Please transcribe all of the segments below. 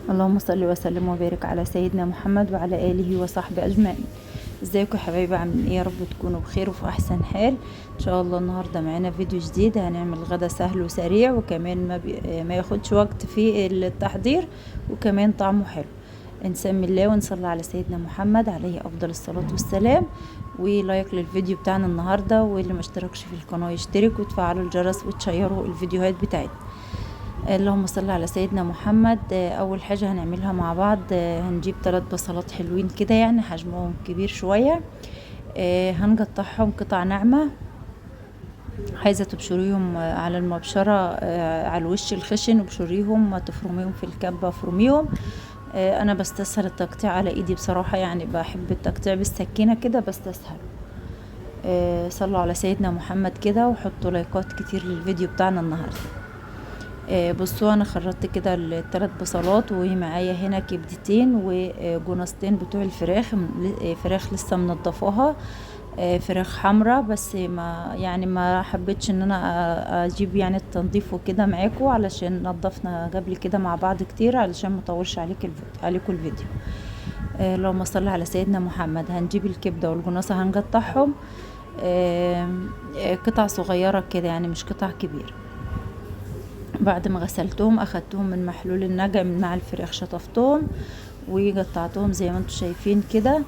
اللهم صل وسلم وبارك على سيدنا محمد وعلى آله وصحبه أجمعين. ازيكم يا حبايبي؟ عاملين ايه؟ يا رب تكونوا بخير وفي احسن حال ان شاء الله. النهارده معانا فيديو جديد، هنعمل غدا سهل وسريع وكمان ما ياخدش وقت في التحضير وكمان طعمه حلو. نسمي الله ونصلي على سيدنا محمد عليه افضل الصلاة والسلام. ولايك للفيديو بتاعنا النهارده، واللي ما اشتركش في القناة يشترك وتفعلوا الجرس وتشيروا الفيديوهات بتاعتنا. اللهم صل على سيدنا محمد. اول حاجة هنعملها مع بعض، هنجيب 3 بصلات حلوين كده، يعني حجمهم كبير شوية. هنقطعهم قطع ناعمة. عايزة تبشريهم على المبشرة، على الوش الخشن، وبشريهم تفرميهم في الكبة فرميهم. انا بستسهل التقطيع على ايدي بصراحة، يعني بحب التقطيع بالسكينة كده بستسهل. صلوا على سيدنا محمد كده وحطوا لايكات كتير للفيديو بتاعنا النهاردة. بصوا انا خرطت كده ال3 بصلات، ومعايا هنا كبدتين وجناستين بتوع الفراخ، فراخ لسه منضفاها، فراخ حمراء، بس ما حبيتش ان انا اجيب يعني التنظيف وكده معاكم، علشان نضفنا قبل كده مع بعض كتير، علشان ما اطولش عليكم الفيديو. اللهم صل على سيدنا محمد. هنجيب الكبده والجناصه هنقطعهم قطع صغيره كده، يعني مش قطع كبيره. بعد ما غسلتهم اخدتهم من محلول النجع من مع الفراخ، شطفتهم وقطعتهم زي ما انتم شايفين كده،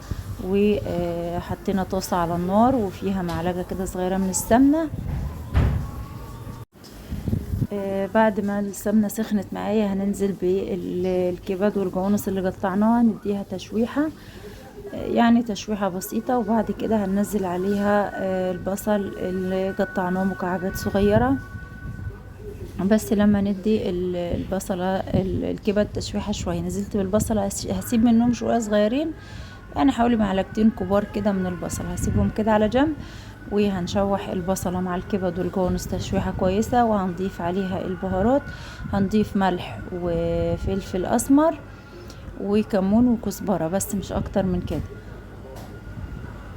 وحطينا طاسة على النار وفيها معلقة كده صغيرة من السمنة. بعد ما السمنة سخنت معايا هننزل بالكبد والجوانص اللي قطعناها، نديها تشويحة، يعني تشويحة بسيطة. وبعد كده هننزل عليها البصل اللي قطعناه مكعبات صغيرة، بس لما ندي البصلة الكبد تشويحة شوية. نزلت بالبصلة، هسيب منهم شوية صغيرين، يعني حوالي معلقتين كبار كده من البصل، هسيبهم كده على جنب. وهنشوح البصلة مع الكبد والجوانص تشويحة كويسة، وهنضيف عليها البهارات. هنضيف ملح وفلفل اسمر وكمون وكزبرة، بس مش اكتر من كده.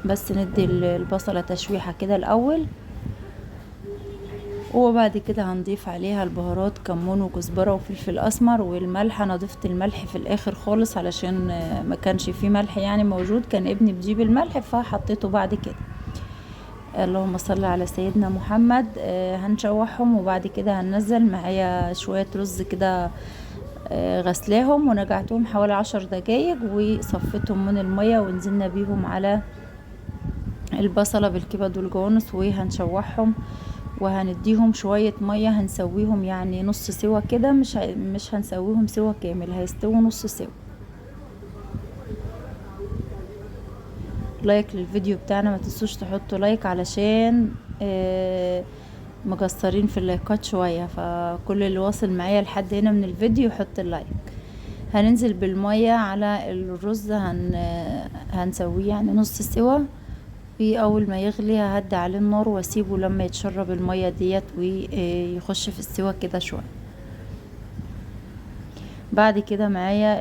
بس ندي البصلة تشويحة كده الاول، وبعد كده هنضيف عليها البهارات، كمون وكزبرة وفلفل اسمر والملح. انا ضفت الملح في الاخر خالص علشان ما كانش فيه ملح يعني موجود، كان ابني بيجيب الملح فحطيته بعد كده. اللهم صل على سيدنا محمد. هنشوحهم، وبعد كده هننزل معايا شوية رز كده، غسلاهم ونقعتهم حوالي 10 دقايق، وصفتهم من المية ونزلنا بيهم على البصلة بالكبد والجوانص وهنشوحهم. وهنديهم شوية مية، هنسويهم يعني نص سوا كده، مش هنسويهم سوا كامل، هيستووا نص سوا. لايك للفيديو بتاعنا، ما تنسوش تحطوا لايك علشان مقصرين في اللايكات شوية، فكل اللي واصل معايا لحد هنا من الفيديو يحط اللايك. هننزل بالمية على الرز، هنسويه يعني نص سوا. في اول ما يغلي ههدي عليه النار واسيبه لما يتشرب المية ديت ويخش في السوا كده شوية. بعد كده معايا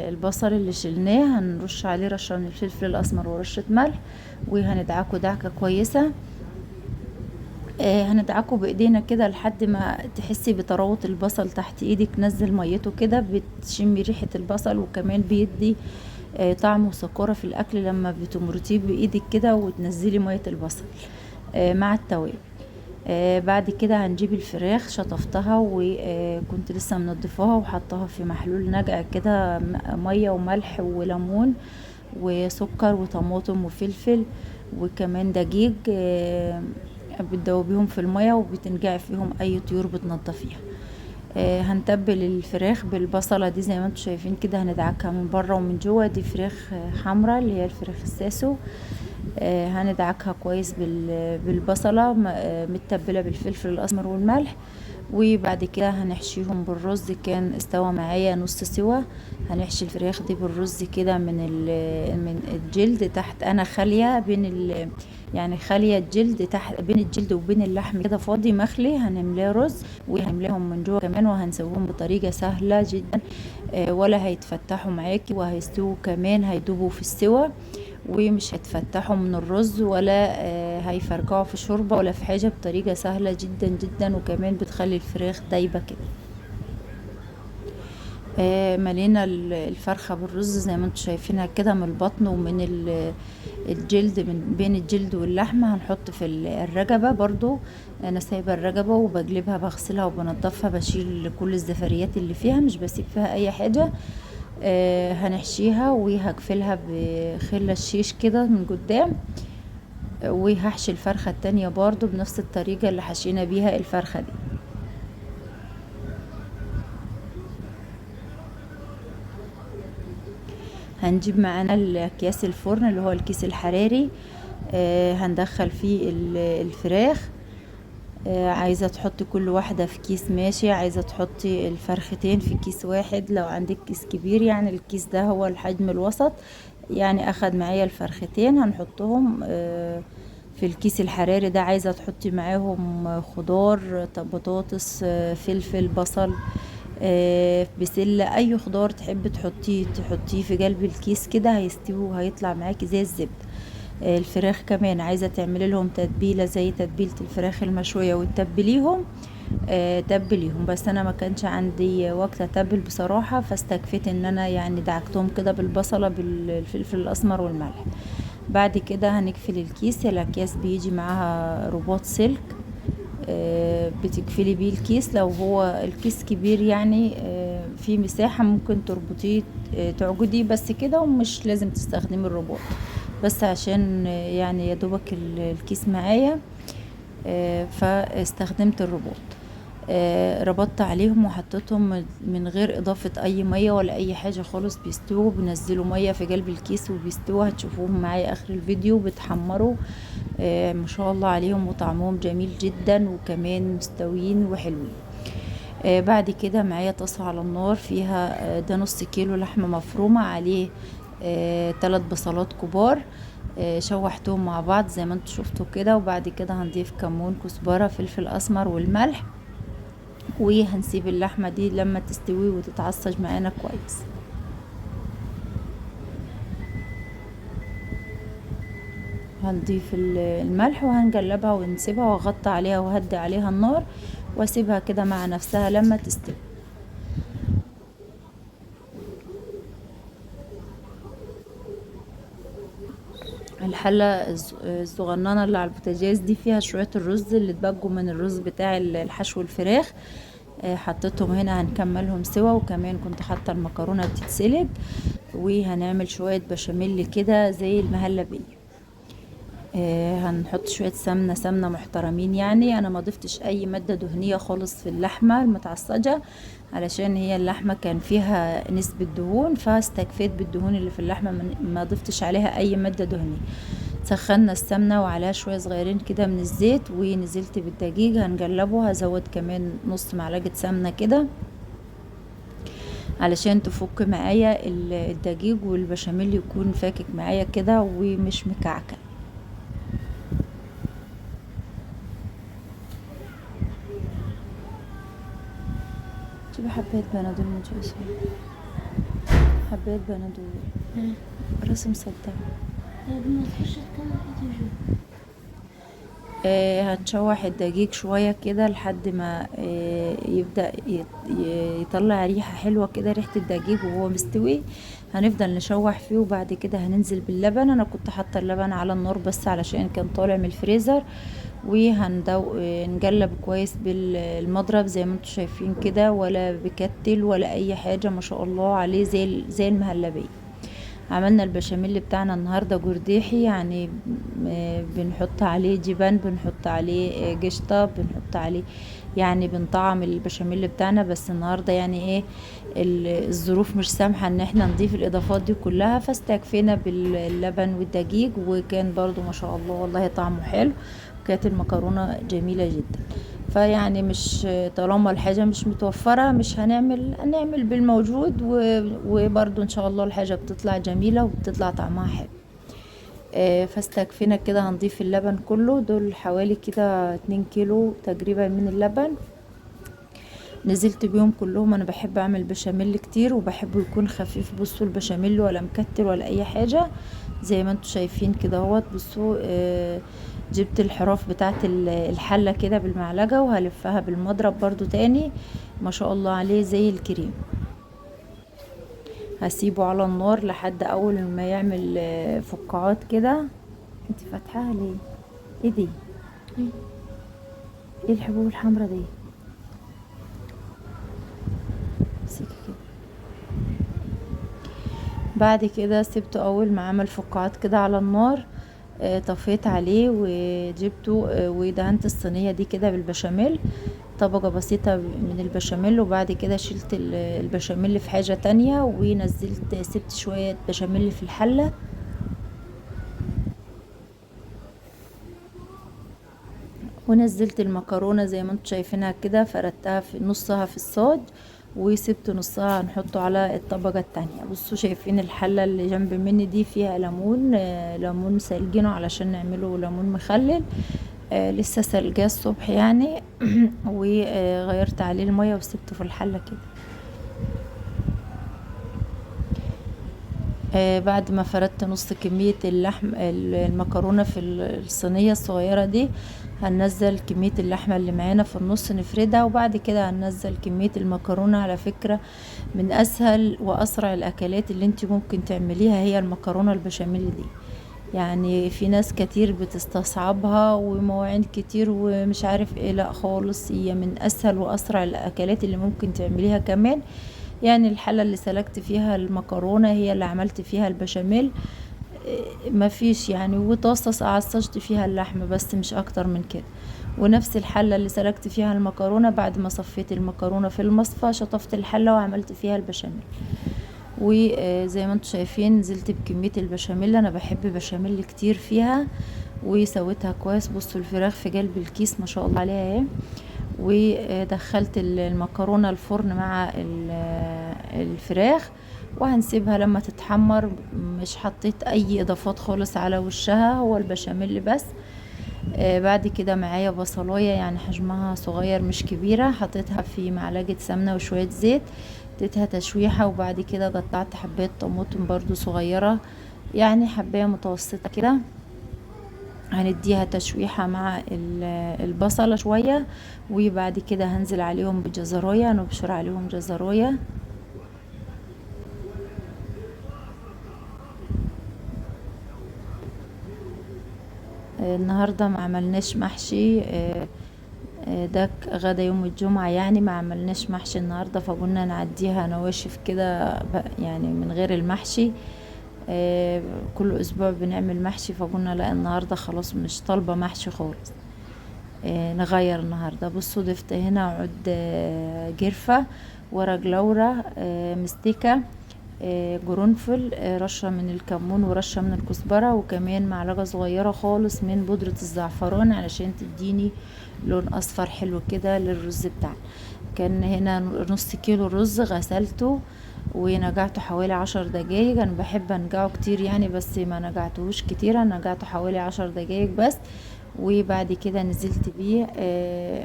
البصل اللي شلناه، هنرش عليه رشة من الفلفل الاسمر ورشة ملح، وهندعكه دعكة كويسة. هندعكه بايدينا كده لحد ما تحسي بطراوة البصل تحت ايدك، نزل ميته كده بتشمي ريحة البصل، وكمان بيدي طعم وسكرة في الاكل لما بتمرطيه بايدك كده وتنزلي مية البصل مع التوابل. بعد كده هنجيب الفراخ، شطفتها وكنت لسه منضفاها وحطها في محلول نجع كده، مية وملح وليمون وسكر وطماطم وفلفل وكمان دقيق، بتدوبيهم في المية وبتنقعي فيهم اي طيور بتنضفيها. هنتبل الفراخ بالبصلة دي زي ما انتم شايفين كده، هندعكها من بره ومن جوه. دي فراخ حمراء اللي هي الفراخ الساسو. هندعكها كويس بالبصلة، متبلة بالفلفل الأسمر والملح. وبعد كده هنحشيهم بالرز، كان استوى معايا نص سوا. هنحشي الفراخ دي بالرز كده من الجلد تحت، انا خالية يعني خالية الجلد تحت، بين الجلد وبين اللحم كده فاضي مخلي، هنملاه رز وهنملاهم من جوه كمان، وهنسويهم بطريقة سهلة جدا. ولا هيتفتحوا معاكي، وهيستووا كمان، هيدوبوا في السوا ومش هيتفتحوا من الرز، ولا هيفرقعوا في شوربة ولا في حاجة، بطريقة سهلة جدا جدا، وكمان بتخلي الفراخ دايبة كده. ملينا الفرخة بالرز زي ما انتم شايفينها كده من البطن ومن الجلد، من بين الجلد واللحمة. هنحط في الرقبة برضو، انا سايبة الرقبة وبجلبها بغسلها وبنضفها، بشيل كل الزفريات اللي فيها، مش بسيب فيها اي حاجة. هنحشيها وهقفلها بخلة الشيش كده من قدام، وهحشي الفرخة التانية برضو بنفس الطريقة اللي حشينا بيها الفرخة دي. هنجيب معانا اكياس الفرن اللي هو الكيس الحراري، هندخل فيه الفراخ. عايزة تحطي كل واحدة في كيس ماشي، عايزة تحطي الفرختين في كيس واحد لو عندك كيس كبير، يعني الكيس ده هو الحجم الوسط، يعني اخد معايا الفرختين هنحطهم في الكيس الحراري ده. عايزة تحطي معاهم خضار، بطاطس، فلفل، بصل، بسلة، اي خضار تحب تحطيه في قلب الكيس كده، هيستوي وهيطلع معاكي زي الزبدة. الفراخ كمان عايزة تعملي لهم تتبيلة زي تتبيلة الفراخ المشوية وتتبليهم، تبليهم. بس انا ما كانش عندي وقت اتبل بصراحة، فاستكفيت ان انا يعني دعكتهم كده بالبصلة بالفلفل الاسمر والملح. بعد كده هنقفل الكيس. الاكياس بيجي معاها رباط سلك، بتقفلي بيه الكيس. لو هو الكيس كبير يعني في مساحة ممكن تربطيه، تعجديه بس كده، ومش لازم تستخدمي الرباط، بس عشان يعني يدوبك الكيس معايا، فاستخدمت الرباط. ربطت عليهم وحطيتهم من غير اضافة اي مية ولا اي حاجة خالص، بيستووا. بنزلوا مية في قلب الكيس وبيستووا، هتشوفوهم معايا اخر الفيديو بتحمروا. ما شاء الله عليهم، وطعمهم جميل جدا وكمان مستويين وحلوين. بعد كده معايا طاسة على النار فيها ده نص كيلو لحمة مفرومة، عليه 3 بصلات كبار، شوحتهم مع بعض زي ما انتوا شفتوا كده. وبعد كده هنضيف كمون، كزبرة، فلفل اسمر والملح، وهنسيب اللحمة دي لما تستوي وتتعصج معانا كويس. هنضيف الملح وهنقلبها ونسيبها، واغطي عليها وهدي عليها النار واسيبها كده مع نفسها لما تستوي. الحلة الصغننة اللي على البوتاجاز دي فيها شوية الرز اللي اتبقوا من الرز بتاع الحشو الفراخ، حطيتهم هنا هنكملهم سوا. وكمان كنت حاطة المكرونة بتتسلق، وهنعمل شوية بشاميل كده زي المهلبية. هنحط شوية سمنة محترمين، يعني انا ما ضفتش اي مادة دهنية خالص في اللحمة المتعصجة، علشان هي اللحمة كان فيها نسبة دهون، فاستكفيت بالدهون اللي في اللحمة، ما ضفتش عليها اي مادة دهنية. سخنا السمنة وعليها شوية صغيرين كده من الزيت، ونزلت بالدقيق هنقلبه. هزود كمان نص معلقة سمنة كده علشان تفك معايا الدقيق، والبشاميل يكون فاكك معايا كده ومش مكعكع. جيبي حباية بنادول من جوز، حباية بنادول رسم صدق. هنشوح الدقيق شوية كده لحد ما يبدأ يطلع ريحة حلوة كده، ريحة الدقيق وهو مستوي. هنفضل نشوح فيه، وبعد كده هننزل باللبن. انا كنت حاطة اللبن على النار بس علشان كان طالع من الفريزر، نقلب كويس بالمضرب زي ما انتم شايفين كده، ولا بكتل ولا اي حاجة، ما شاء الله عليه زي المهلبية. عملنا البشاميل بتاعنا النهاردة جرديحي، يعني بنحط عليه جبن، بنحط عليه قشطة، بنحط عليه يعني بنطعم البشاميل بتاعنا. بس النهاردة يعني ايه، الظروف مش سامحة ان احنا نضيف الاضافات دي كلها، فاستكفينا باللبن والدقيق، وكان برضو ما شاء الله والله طعمه حلو. كانت المكرونة جميلة جدا. فيعني مش طالما الحاجة مش متوفرة مش هنعمل بالموجود، وبرضو ان شاء الله الحاجة بتطلع جميلة وبتطلع طعمها حلو. فاستكفينا كده. هنضيف اللبن كله، دول حوالي كده 2 كيلو تقريبا من اللبن، نزلت بيهم كلهم. انا بحب اعمل بشاميل كتير وبحبه يكون خفيف. بصوا البشاميل ولا مكتل ولا اي حاجة، زي ما انتم شايفين كده اهوت. بصوا جبت الحراف بتاعت الحلة كده بالمعلقة، وهلفها بالمضرب برضو تاني، ما شاء الله عليه زي الكريم. هسيبه على النار لحد اول ما يعمل فقاعات كده. انت فاتحاها ليه؟ ايه دي؟ ايه الحبوب الحمراء دي؟ امسكي كده. بعد كده سبته اول ما عمل فقاعات كده على النار، طفيت عليه وجبته، ودهنت الصينية دي كده بالبشاميل، طبقة بسيطة من البشاميل. وبعد كده شلت البشاميل في حاجة تانية، ونزلت سبت شوية بشاميل في الحلة، ونزلت المكرونة زي ما انتم شايفينها كده، فردتها في نصها في الصاج، وسبت نصها هنحطه على الطبقة التانية. بصوا شايفين الحلة اللي جنب مني دي فيها ليمون، ليمون مسلجينه علشان نعمله ليمون مخلل، لسه سلجاه الصبح يعني. وغيرت عليه المية وسبته في الحلة كده. بعد ما فردت نص كمية اللحم المكرونة في الصينية الصغيرة دي، هننزل كمية اللحمة اللي معانا في النص نفردها، وبعد كده هننزل كمية المكرونة. على فكرة من اسهل واسرع الاكلات اللي انت ممكن تعمليها هي المكرونة البشاميل دي. يعني في ناس كتير بتستصعبها ومواعين كتير ومش عارف ايه، لا خالص، هي من اسهل واسرع الاكلات اللي ممكن تعمليها كمان. يعني الحلة اللي سلقت فيها المكرونة هي اللي عملت فيها البشاميل، ما فيش يعني، وطاسة عصجت فيها اللحمة بس مش اكتر من كده. ونفس الحلة اللي سلقت فيها المكرونة، بعد ما صفيت المكرونة في المصفى شطفت الحلة وعملت فيها البشاميل. وزي ما انتم شايفين نزلت بكمية البشاميل، انا بحب بشاميل كتير فيها، وسويتها كويس. بصوا الفراخ في قلب الكيس ما شاء الله عليها اهي. ودخلت المكرونة الفرن مع الفراخ، وهنسيبها لما تتحمر. مش حطيت اي اضافات خالص على وشها، هو البشاميل بس. بعد كده معايا بصلاية يعني حجمها صغير مش كبيرة، حطيتها في معلقة سمنة وشوية زيت، اديتها تشويحة. وبعد كده قطعت حباية طماطم برضو صغيرة، يعني حباية متوسطة كده، هنديها تشويحة مع البصلة شوية. وبعد كده هنزل عليهم بجزراية، نبشر عليهم جزراية. النهاردة ما عملناش محشي، ده غدا يوم الجمعة يعني، ما عملناش محشي النهاردة، فقلنا نعديها نواشف كده يعني من غير المحشي. كل اسبوع بنعمل محشي، فقلنا لا النهاردة خلاص مش طالبة محشي خالص، نغير النهاردة. بصوا ضفت هنا عود جرفة، ورق لورا، مستكة، قرنفل، رشة من الكمون ورشة من الكزبرة، وكمان معلقة صغيرة خالص من بودرة الزعفران علشان تديني لون اصفر حلو كده للرز بتاعنا. كان هنا نص كيلو رز غسلته ونقعته حوالي 10 دقايق. انا بحب انقعه كتير يعني، بس ما نقعتهوش كتير، انا نقعته حوالي 10 دقايق بس. وبعد كده نزلت بيه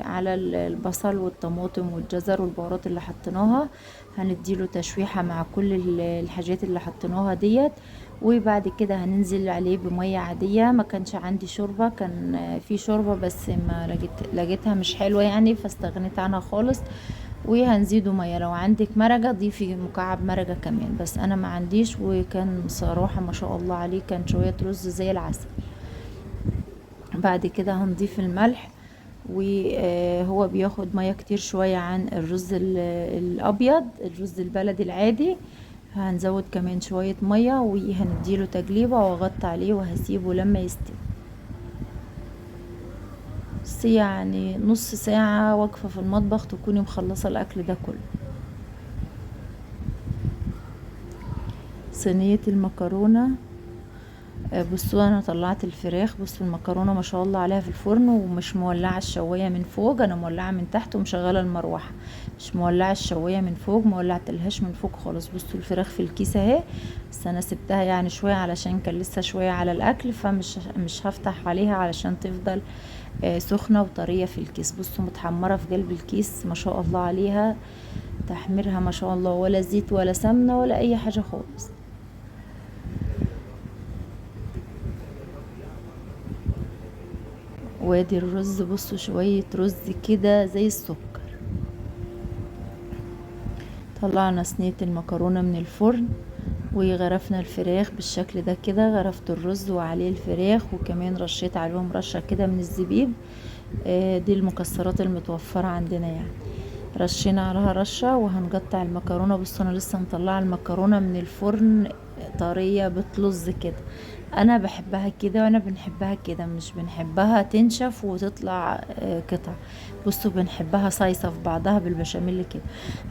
على البصل والطماطم والجزر والبهارات اللي حطيناها، هنديله تشويحة مع كل الحاجات اللي حطيناها ديت. وبعد كده هننزل عليه بمية عادية. ما كانش عندي شوربة، كان في شوربة بس ما لقيتها مش حلوة يعني، فاستغنيت عنها خالص. وهنزيده مية، لو عندك مرقة ضيفي مكعب مرقة كمان، بس انا ما عنديش. وكان صراحة ما شاء الله عليه كان شوية رز زي العسل. بعد كده هنضيف الملح، وهو بياخد مية كتير شوية عن الرز الابيض، الرز البلدي العادي. هنزود كمان شوية مية وهنديله تقليبة واغطي عليه وهسيبه لما يستوي. بس يعني نص ساعة واقفة في المطبخ تكوني مخلصة الاكل ده كله. صينية المكرونة، بصوا انا طلعت الفراخ، بصوا المكرونه ما شاء الله عليها في الفرن، ومش مولعه الشوايه من فوق، انا مولعه من تحت ومشغله المروحه، مش مولعه الشوايه من فوق، مولعتلهاش من فوق خالص. بصوا الفراخ في الكيس اهي، بس انا سبتها يعني شويه علشان كان لسه شويه على الاكل، فمش مش هفتح عليها علشان تفضل سخنه وطريه في الكيس. بصوا متحمره في قلب الكيس ما شاء الله عليها، تحميرها ما شاء الله، ولا زيت ولا سمنه ولا اي حاجه خالص. وادي الرز، بصوا شوية رز كده زي السكر. طلعنا صينية المكرونة من الفرن وغرفنا الفراخ بالشكل ده كده. غرفت الرز وعليه الفراخ، وكمان رشيت عليهم رشة كده من الزبيب. دي المكسرات المتوفرة عندنا يعني. رشينا عليها رشة وهنقطع المكرونة. بصوا انا لسه مطلعة المكرونة من الفرن طرية بتلظ كده. انا بحبها كده وانا بنحبها كده، مش بنحبها تنشف وتطلع قطع. بصوا بنحبها صايصة في بعضها بالبشاميل كده.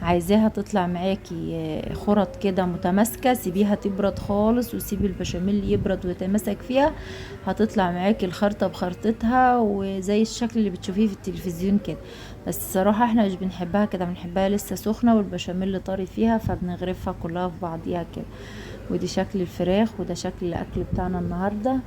عايزاها تطلع معاكي خرط كده متماسكة، سيبيها تبرد خالص وسيبي البشاميل يبرد ويتماسك فيها. هتطلع معاكي الخرطة بخرطتها وزي الشكل اللي بتشوفيه في التلفزيون كده. بس الصراحة احنا مش بنحبها كده، بنحبها لسه سخنة والبشاميل طري فيها، فبنغرفها كلها في بعضيها كده. ودي شكل الفراخ وده شكل الاكل بتاعنا النهاردة.